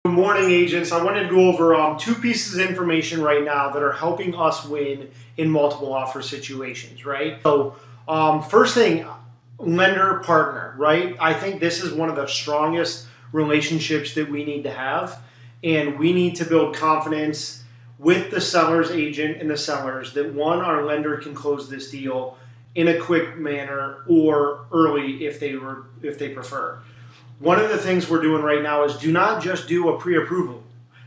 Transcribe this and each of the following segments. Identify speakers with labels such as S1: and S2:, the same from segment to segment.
S1: Good morning, agents. I wanted to go over two pieces of information right now that are helping us win in multiple offer situations, right? So, first thing, lender partner, right? I think this is one of the strongest relationships that we need to have, and we need to build confidence with the seller's agent and the sellers that one, our lender can close this deal in a quick manner or early if they prefer. One of the things we're doing right now is do not just do a pre-approval.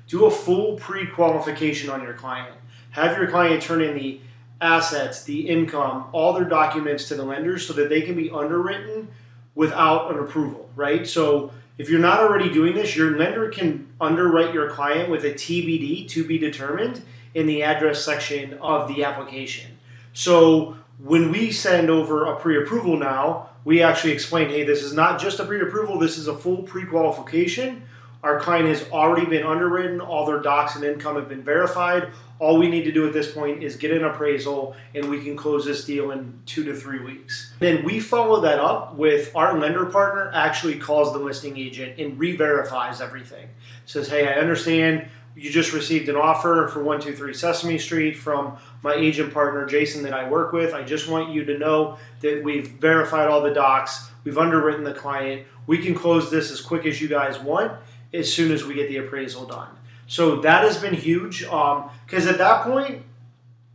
S1: Do a full pre-qualification on your client. Have your client turn in the assets, the income, all their documents to the lenders so that they can be underwritten without an approval, right? So if you're not already doing this, your lender can underwrite your client with a TBD, to be determined, in the address section of the application. So when we send over a pre-approval now, we actually explain, hey, this is not just a pre-approval, this is a full pre-qualification. Our client has already been underwritten, all their docs and income have been verified. All we need to do at this point is get an appraisal and we can close this deal in 2 to 3 weeks. Then we follow that up with our lender partner actually calls the listing agent and re-verifies everything. Says, hey, I understand you just received an offer for 123 Sesame Street from my agent partner, Jason, that I work with. I just want you to know that we've verified all the docs. We've underwritten the client. We can close this as quick as you guys want as soon as we get the appraisal done. So that has been huge because at that point,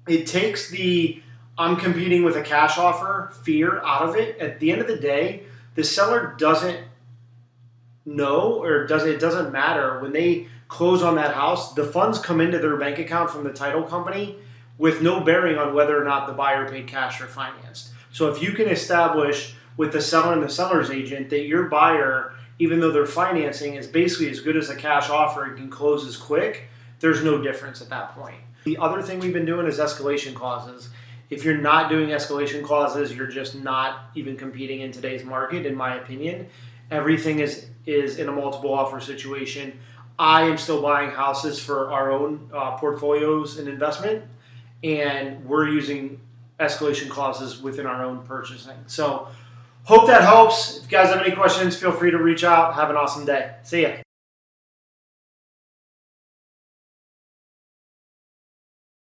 S1: it takes the I'm competing with a cash offer fear out of it. At the end of the day, the seller doesn't know or it doesn't matter when they close on that house, the funds come into their bank account from the title company with no bearing on whether or not the buyer paid cash or financed. So if you can establish with the seller and the seller's agent that your buyer, even though they're financing, is basically as good as a cash offer and can close as quick, there's no difference at that point. The other thing we've been doing is escalation clauses. If you're not doing escalation clauses, you're just not even competing in today's market, in my opinion. Everything is in a multiple offer situation. I am still buying houses for our own portfolios and investment, and we're using escalation clauses within our own purchasing. So hope that helps. If you guys have any questions, feel free to reach out. Have an awesome day. See ya.